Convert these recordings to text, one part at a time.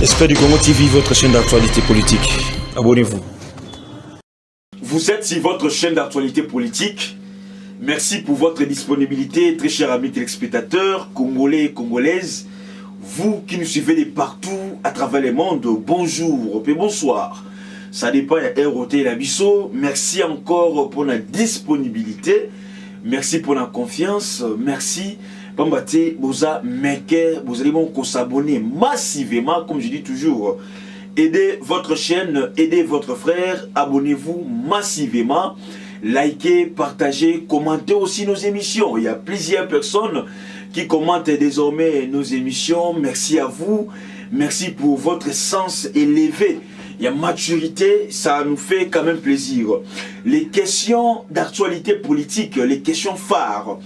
Esprit du Congo TV, votre chaîne d'actualité politique. Abonnez-vous. Vous êtes sur votre chaîne d'actualité politique. Merci pour votre disponibilité, très chers amis téléspectateurs, congolais et congolaises. Vous qui nous suivez de partout à travers le monde, bonjour et bonsoir. Ça dépend de ROT et la Bisso. Merci encore pour la disponibilité. Merci pour la confiance. Merci. Bambate, Boza, Meke, vous allez s'abonner massivement, comme je dis toujours. Aidez votre chaîne, aidez votre frère, abonnez-vous massivement. Likez, partagez, commentez aussi nos émissions. Il y a plusieurs personnes qui commentent désormais nos émissions. Merci à vous. Merci pour votre sens élevé. Il y a maturité, ça nous fait quand même plaisir. Les questions d'actualité politique, les questions phares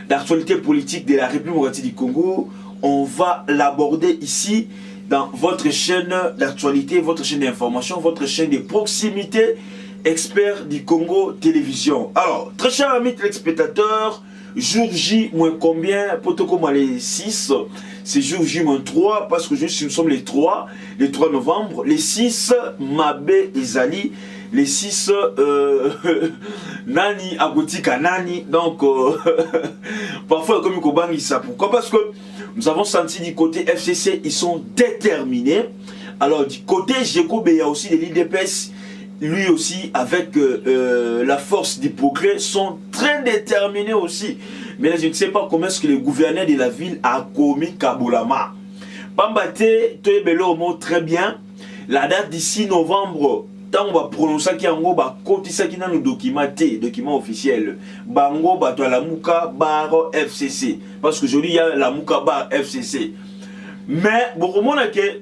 d'actualité politique de la République démocratique du Congo, on va l'aborder ici dans votre chaîne d'actualité, votre chaîne d'information, votre chaîne de proximité, expert du Congo Télévision. Alors, très chers amis téléspectateurs, jour J moins combien, comme les 6, c'est jour J moins 3, parce que nous sommes les 3 novembre, les 6, Mabé et Zali, les 6, Nani, Agotika Nani, donc, parfois, comme il ça. Pourquoi? Parce que nous avons senti du côté FCC, ils sont déterminés. Alors, du côté GECO, il y a aussi des l'IDPS, lui aussi, avec la force du progrès, sont très déterminés aussi. Mais là, je ne sais pas comment est-ce que le gouverneur de la ville a commis Kabolama. Pambate, Toyebelo mot très bien. La date d'ici novembre, tant on va prononcer qu'il y a un côté ça qui n'a nous documenté, document officiel. Bango, bato la Mouka bar FCC. Parce qu'aujourd'hui, il y a la Mouka bar FCC. Mais, bon,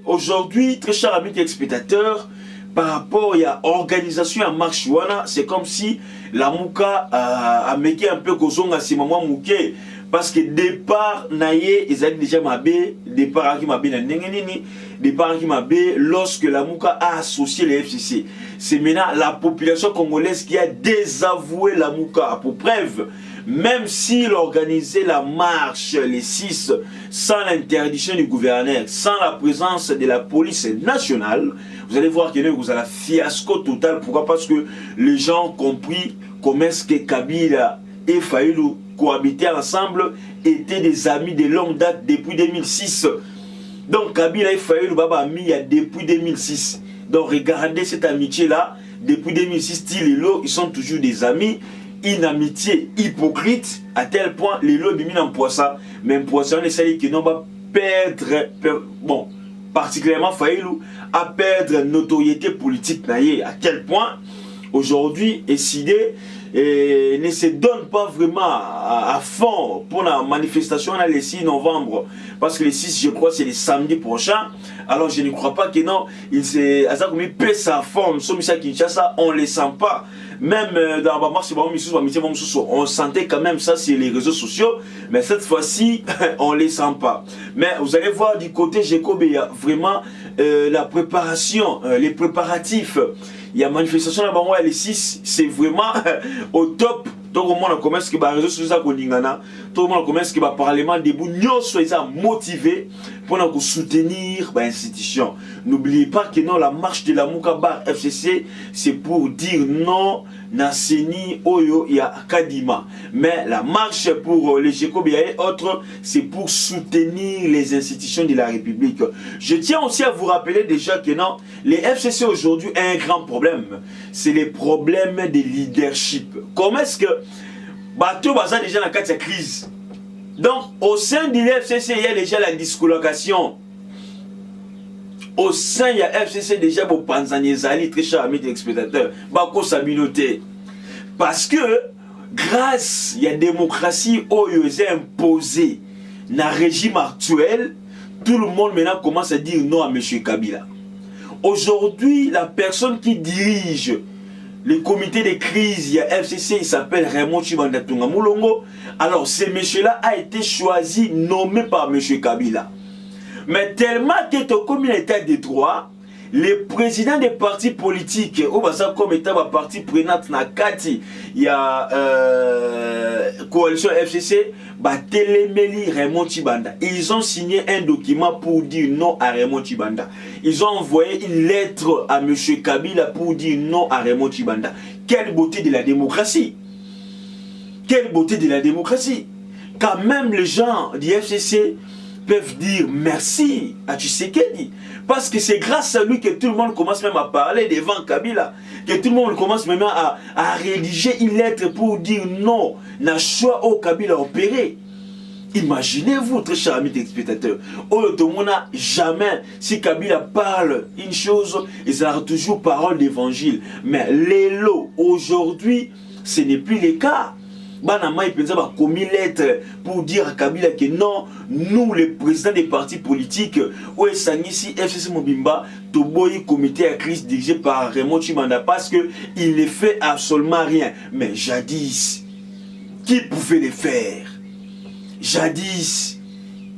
aujourd'hui, très chers amis téléspectateurs, par rapport à l'organisation à Marchouana, c'est comme si la Mouka a mis un peu Kozong à ce moment Mouké. Parce que départ, Naye, ils avaient déjà Mabé, départ qui Mabé, départ qui Mabé, lorsque la Mouka a associé les FCC. C'est maintenant la population congolaise qui a désavoué la Mouka. Pour preuve, même s'il organisait la marche les 6 sans l'interdiction du gouverneur, sans la présence de la police nationale, vous allez voir que vous avez un fiasco total. Pourquoi? Parce que les gens ont compris comment est-ce que Kabila et Faïlou cohabitaient ensemble, étaient des amis de longue date depuis 2006. Donc Kabila et Faïlou Baba Ami depuis 2006. Donc regardez cette amitié-là, depuis 2006, ils sont toujours des amis. Une amitié hypocrite à tel point les lots mis en poisson, même poisson les salés qui n'ont pas perdre, bon, particulièrement Faïlou à perdre notoriété politique à quel point aujourd'hui décidé et ne se donne pas vraiment à fond pour la manifestation le 6 novembre, parce que le 6 je crois c'est le samedi prochain. Alors je ne crois pas que non, il s'est pèse sa forme, on ne les sent pas. Même dans la marche, on sentait quand même ça sur les réseaux sociaux, mais cette fois-ci, on ne les sent pas. Mais vous allez voir du côté GECO, il y a vraiment la préparation, les préparatifs. Il y a manifestation là-bas, les 6, c'est vraiment au top. Tout le monde commence à réseaux sociaux, tout le monde commence à parlement debout, nous sommes motivés pour soutenir l'institution. N'oubliez pas que non, la marche de la Mouka Bar FCC, c'est pour dire non, Nasseni, Oyo, il y a Kadima. Mais la marche pour les GECO et autres, c'est pour soutenir les institutions de la République. Je tiens aussi à vous rappeler déjà que non, les FCC aujourd'hui ont un grand problème. C'est les problèmes de leadership. Comment est-ce que Bateau Baza déjà dans la crise? Donc, au sein de l'FCC, il y a déjà la discolocation. Au sein de l'FCC, déjà, pour Panzaniezali, très cher ami téléspectateur, Bako Sabinoté. Parce que, grâce à la démocratie imposée dans le régime actuel, tout le monde maintenant commence à dire non à M. Kabila. Aujourd'hui, la personne qui dirige le comité de crise, il y a FCC, il s'appelle Raymond Chibandatunga Moulongo. Alors, ce monsieur-là a été choisi, nommé par M. Kabila. Mais tellement que comme il était de droit, les présidents des partis politiques, comme étant parti prenante Nakati, il y a coalition FCC, Télémeli Raymond Tchibanda. Ils ont signé un document pour dire non à Raymond Tchibanda. Ils ont envoyé une lettre à M. Kabila pour dire non à Raymond Tchibanda. Quelle beauté de la démocratie! Quelle beauté de la démocratie! Quand même les gens du FCC peuvent dire merci à Tshisekedi. Parce que c'est grâce à lui que tout le monde commence même à parler devant Kabila. Que tout le monde commence même à rédiger une lettre pour dire non à choix au Kabila opéré. Imaginez-vous, très chers amis téléspectateurs, jamais, si Kabila parle une chose, il sera toujours parole d'évangile. Mais l'élo, aujourd'hui, ce n'est plus le cas. Banama il peut avoir commis lettre pour dire à Kabila que non, nous les présidents des partis politiques, Oesangisi, FCC Mobimba, Toboyi, comité à crise dirigé par Raymond Tchibanda, parce qu'il ne fait absolument rien. Mais jadis, qui pouvait le faire? Jadis,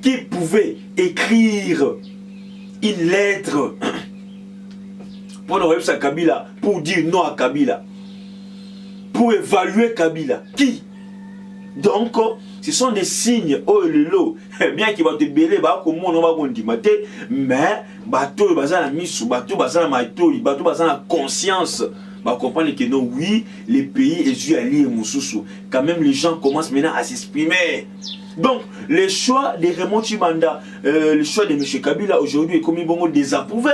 qui pouvait écrire une lettre pour envoyer à Kabila, pour dire non à Kabila, pour évaluer Kabila? Qui? Donc, ce sont des signes, oh lelo, bien qu'il va te belé, comme on va dire, mais bateau bazan la mise, bateau bazan la maito, bateau bazan la conscience, va comprendre que non, oui, les pays est allié Moussoussou. Quand même, les gens commencent maintenant à s'exprimer. Donc, le choix de Raymond Tchibanda, le choix de M. Kabila aujourd'hui est comme bon désapprouvé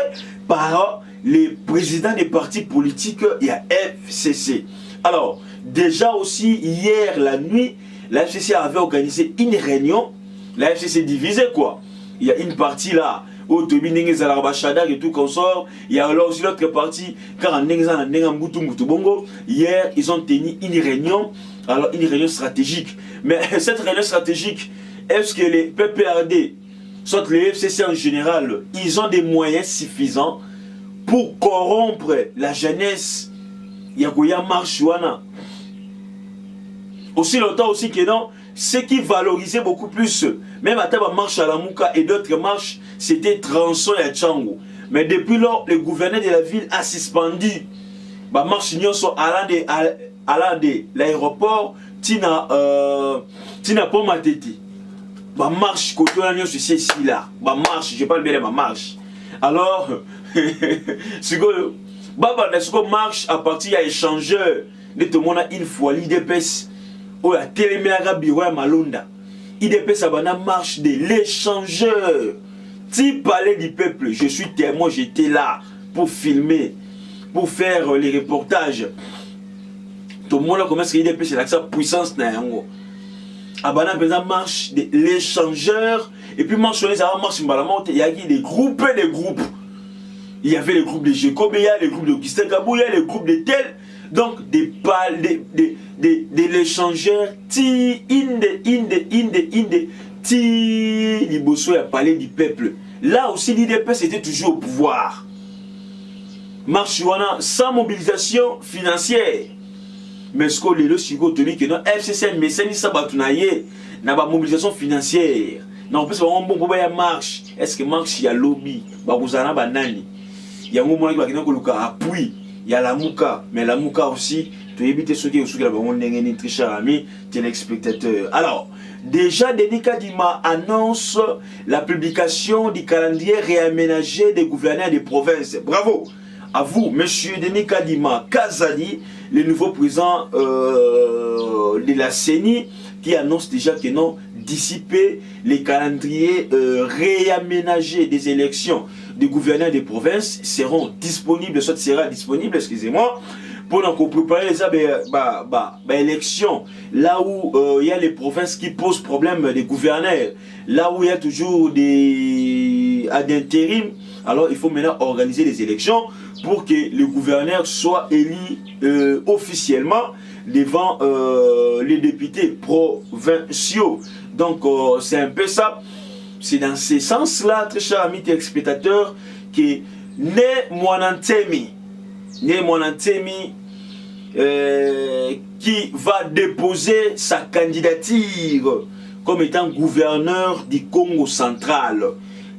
par les présidents des partis politiques et à FCC. Alors, déjà aussi, hier la nuit, la FCC avait organisé une réunion. La FCC divisée quoi. Il y a une partie là, où Tobi Nengue Zalarbachada et tout consort. Il y a alors aussi l'autre partie, car en Bongo. Hier, ils ont tenu une réunion. Alors, une réunion stratégique. Mais cette réunion stratégique, est-ce que les PPRD, soit les FCC en général, ils ont des moyens suffisants pour corrompre la jeunesse? Il y a marche wana. Aussi longtemps aussi que non, ce qui valorisait beaucoup plus, même à Taba marche à la Mouka et d'autres marches, c'était Transon et Tchango. Mais depuis lors, le gouverneur de la ville a suspendu. Bah marche sont allant de l'aéroport, tina Pomateti. Bah marche côté on c'est ici là. Bah marche, je parle bien de ma marche. Alors, c'est que Baba marche à partir d'un échangeur de tout le monde une fois l'IDPS. Ou la télémélaga bureau à Malonda. IDPS a une marche de l'échangeur. Si palais du peuple, je suis témoin, j'étais là pour filmer, pour faire les reportages. Tout le monde a commencé à IDPS, c'est la puissance. Abana a marche de l'échangeur. Et puis marche sur les marche il y a des groupes et des groupes. Il y avait les groupes de Jekobéa, les groupes de Augustin Kabouya, les groupes de tel. Donc des l'échangeur ti liboso a parlé du peuple. Là aussi l'IDPS était toujours au pouvoir. Marchouana sans mobilisation financière. Mais ce que les lois sigo tenu que non FCC mais c'est ni sabatunaye n'a pas mobilisation financière. Non plus on bon pour ya marche. Est-ce que marche ya lobby ba kuzana banani. Il y a un moment qui va venir que appui. Il y a la Mouka, mais la Mouka aussi, tu évites ceux qui sont très chers amis, téléspectateurs. Alors, déjà, Denis Kadima annonce la publication du calendrier réaménagé des gouverneurs des provinces. Bravo à vous, monsieur Denis Kadima Kazali, le nouveau président de la CENI, qui annonce déjà que non, dissiper les calendriers réaménagés des élections des gouverneurs des provinces seront disponibles, soit sera disponible, excusez-moi, pour nous préparer les élections. Là où il y a les provinces qui posent problème des gouverneurs, là où il y a toujours des intérim, alors il faut maintenant organiser les élections pour que le gouverneur soit élu officiellement devant les députés provinciaux. Donc c'est un peu ça. C'est dans ce sens-là, très chers amis téléspectateurs, que Né Mwanantemi, qui va déposer sa candidature comme étant gouverneur du Congo central.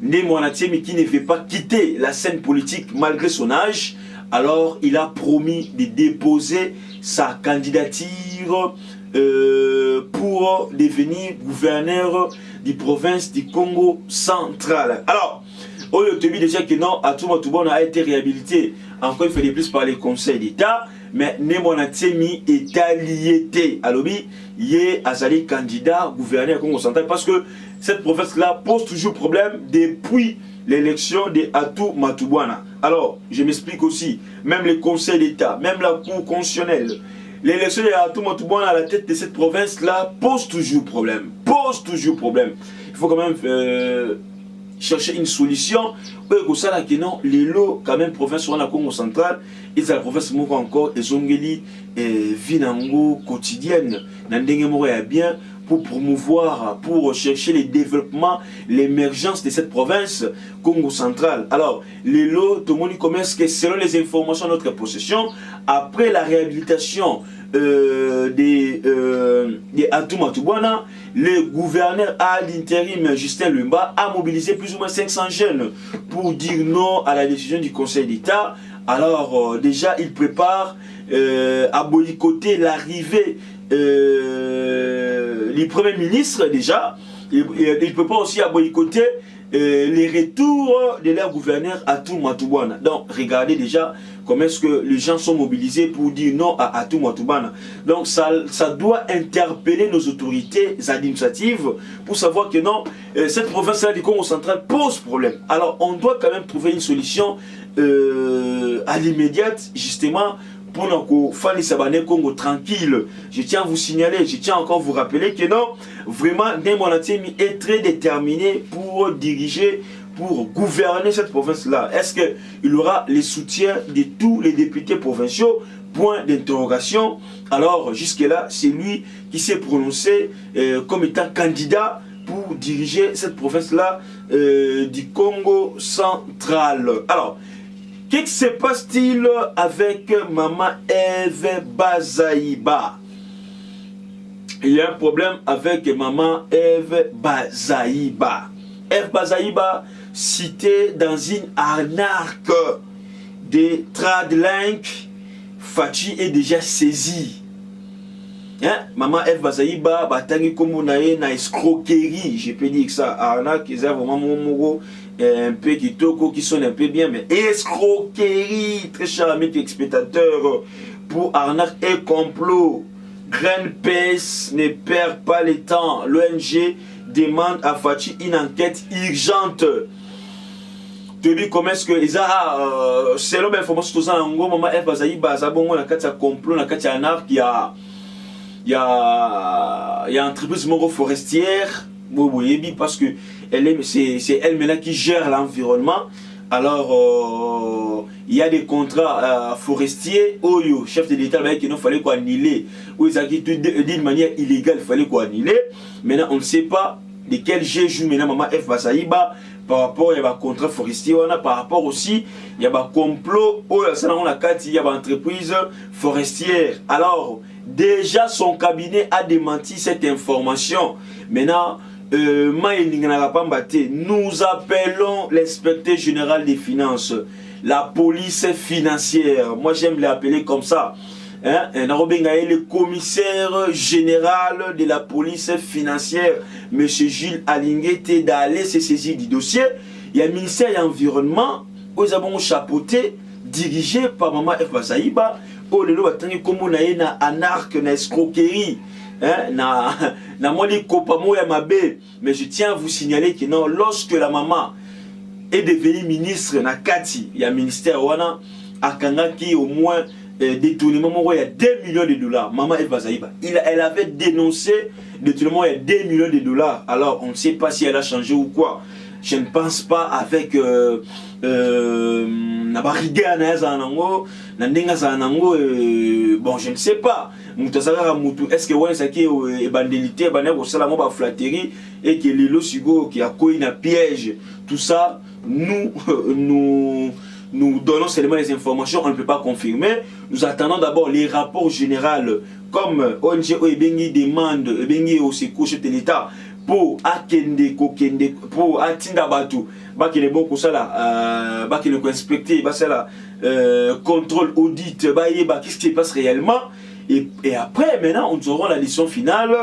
Né Mwanantemi qui ne veut pas quitter la scène politique malgré son âge, alors il a promis de déposer sa candidature pour devenir gouverneur de province du Congo central. Alors, on a déjà que non, Atou Matoubona a été réhabilité. Encore une fois de plus par les conseils d'État, mais Nemonatemi est allié. Alors, il est Azali candidat gouverneur Congo central parce que cette province-là pose toujours problème depuis l'élection de Atou Matoubona. Alors, je m'explique aussi, même les conseils d'État, même la Cour constitutionnelle, l'élection de Atou Matoubona à la tête de cette province-là pose toujours problème. Pose toujours problème. Il faut quand même chercher une solution. Les lots, quand même, province sur la Congo centrale, et la province moko encore, et zongeli, vinango quotidienne, n'andenge bien, pour promouvoir, pour chercher le développement, l'émergence de cette province Congo centrale. Alors, les lots, tout le monde commence que selon les informations de notre possession, après la réhabilitation des Atou Matoubona, le gouverneur à l'intérim Justin Lumba a mobilisé plus ou moins 500 jeunes pour dire non à la décision du Conseil d'État. Alors déjà il prépare à boycotter l'arrivée du Premier ministre déjà. Il prépare aussi à boycotter les retours de leur gouverneur Atou Matoubona. Donc regardez déjà comment est-ce que les gens sont mobilisés pour dire non à Atou Matoubona. Donc ça doit interpeller nos autorités administratives pour savoir que non, cette province-là du Congo central pose problème. Alors on doit quand même trouver une solution à l'immédiate justement pour faire les Sabanais Congo tranquille. Je tiens à vous signaler, je tiens encore à vous rappeler que non, vraiment, Nemonatemi est très déterminé pour diriger, pour gouverner cette province-là. Est-ce qu'il aura le soutien de tous les députés provinciaux? Point d'interrogation. Alors, jusque-là, c'est lui qui s'est prononcé comme étant candidat pour diriger cette province-là du Congo central. Alors, qu'est-ce qui se passe-t-il avec Maman Eve Bazaïba? Il y a un problème avec Maman Eve Bazaïba. Eve Bazaïba, citée dans une arnaque de Tradlink, Fachi est déjà saisi. Hein? Maman Eve Bazaïba, batangi comme na escroquerie, je peux dire que ça, arnaque, c'est vraiment un peu qui sonne un peu bien, mais escroquerie, très cher ami spectateur, pour arnaque et complot. Greenpeace ne perd pas le temps. L'ONG demande à Fachi une enquête urgente. Tu dis comment est-ce que selon l'information tout en gros, maman F Bazaïba, Zabongo, la carte complot, la carte arnaque, il y a une entreprise forestière, parce que c'est elle maintenant qui gère l'environnement. Alors, il y a des contrats forestiers, Oyo, chef de l'État, il fallait quoi annuler, ou ils ont dit d'une manière illégale, il fallait quoi annuler. Maintenant, on ne sait pas de quel jeu joue maintenant Maman F Bazaïba par rapport à un contrat forestier, par rapport aussi, il y a un complot, il y a une entreprise forestière. Alors, déjà son cabinet a démenti cette information. Maintenant, nous appelons l'inspecteur général des finances, la police financière, moi j'aime l'appeler comme ça, hein? Le commissaire général de la police financière, M. Gilles Alinguete, d'aller se saisir du dossier. Il y a le ministère de l'Environnement, où ils ont chapeauté, dirigé par Maman F Bazaïba, où les lois ont comme on a une anarque, une escroquerie. Mais je tiens à vous signaler que non, lorsque la maman est devenue ministre na Kati, il y a un ministère wana akangaki au moins détournement, il y a 2 millions de dollars. Maman Eve Bazaïba, elle avait dénoncé détournement, il y a 2 millions de dollars. Alors on ne sait pas si elle a changé ou quoi. Je ne pense pas avec bon, je ne sais pas. Est-ce que est bandélité, flatterie et que les lots qui a quoi un piège, tout ça, nous donnons seulement les informations, on ne peut pas confirmer. Nous attendons d'abord les rapports généraux, comme ONG Oebengi demande, Oebengi au secours de l'État pour akende kokende pour atinda batu baki le bon kusala baki le inspecter basala contrôle audit ba qu'est-ce qui se passe réellement Et après, maintenant, nous aurons la décision finale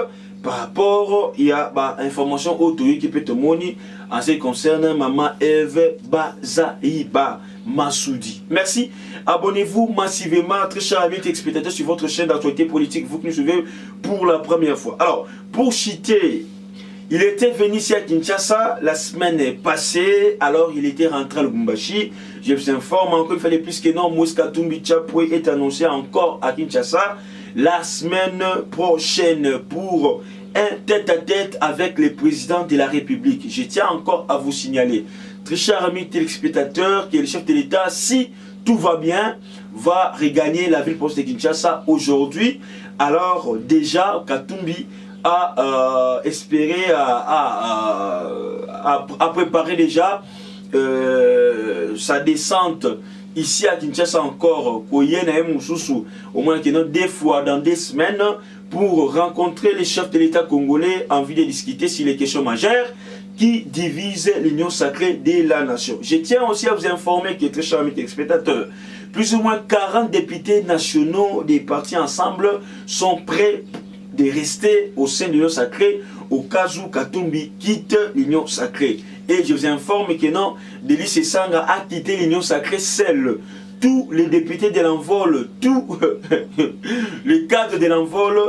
par rapport à l'information autorisée qui peut te montrer en ce qui concerne Maman Eve Bazaïba Massoudi. Merci. Abonnez-vous massivement, très chers amis téléspectateurs, sur votre chaîne d'actualité politique, vous qui nous suivez pour la première fois. Alors, pour citer, il était venu ici à Kinshasa la semaine passée, alors il était rentré à Lubumbashi. Je vous informe encore, il fallait plus que non, Moïse Katumbi Tchapoué est annoncé encore à Kinshasa la semaine prochaine pour un tête-à-tête avec le président de la République. Je tiens encore à vous signaler, très chers amis téléspectateurs, que le chef de l'État, si tout va bien, va regagner la ville proche de Kinshasa aujourd'hui. Alors déjà, Katumbi a espéré, a préparé déjà sa descente ici à Kinshasa encore, au moins deux fois dans 2 semaines, pour rencontrer les chefs de l'État congolais en vue de discuter sur les questions majeures qui divisent l'union sacrée de la nation. Je tiens aussi à vous informer que, très chers amis téléspectateurs, plus ou moins 40 députés nationaux des partis ensemble sont prêts de rester au sein de l'union sacrée au cas où Katumbi quitte l'union sacrée. Et je vous informe que non, Delis Sesanga a quitté l'union sacrée seul. Tous les députés de l'envol, tous les cadres de l'envol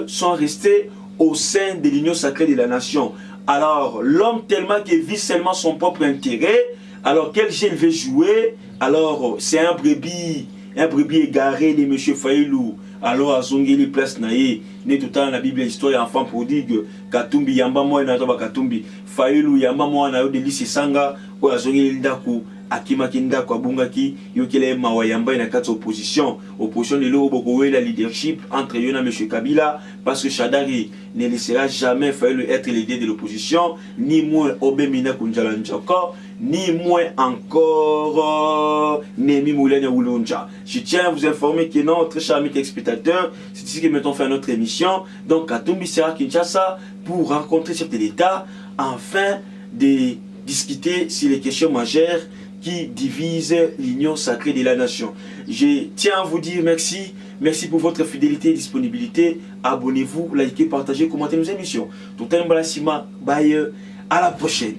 sont restés au sein de l'union sacrée de la nation. Alors, l'homme tellement qu'il vit seulement son propre intérêt, alors quel jeu il veut jouer? Alors, c'est un brebis égaré de M. Faïlou. Alors, à Zongeli place naïe, né tout le temps dans la Bible, histoire enfant prodigue, Katumbi, Yamba moi, Natoba Katumbi, Faïlou, Yamba moi, Nayo de Lissi Sanga, ou à Zongeli Ndaku, Akima Kindako, Abungaki, Yokele Mawa Yamba, il y a 4 oppositions. Opposition de l'eau, la leadership entre Yona et M. Kabila, parce que Chadari ne laissera jamais Faïlou être l'idée de l'opposition, ni moins Obemina Kunjalanjako, ni moins encore Nemi Moulene Oulunja. Je tiens à vous informer que non, très chers amis téléspectateurs, c'est ici que nous mettons fin à notre émission. Donc, Katumbi sera à Kinshasa pour rencontrer le chef de l'État, afin de discuter sur les questions majeures qui divisent l'union sacrée de la nation. Je tiens à vous dire merci. Merci pour votre fidélité et disponibilité. Abonnez-vous, likez, partagez, commentez nos émissions. Tout un balasima, bye, à la prochaine.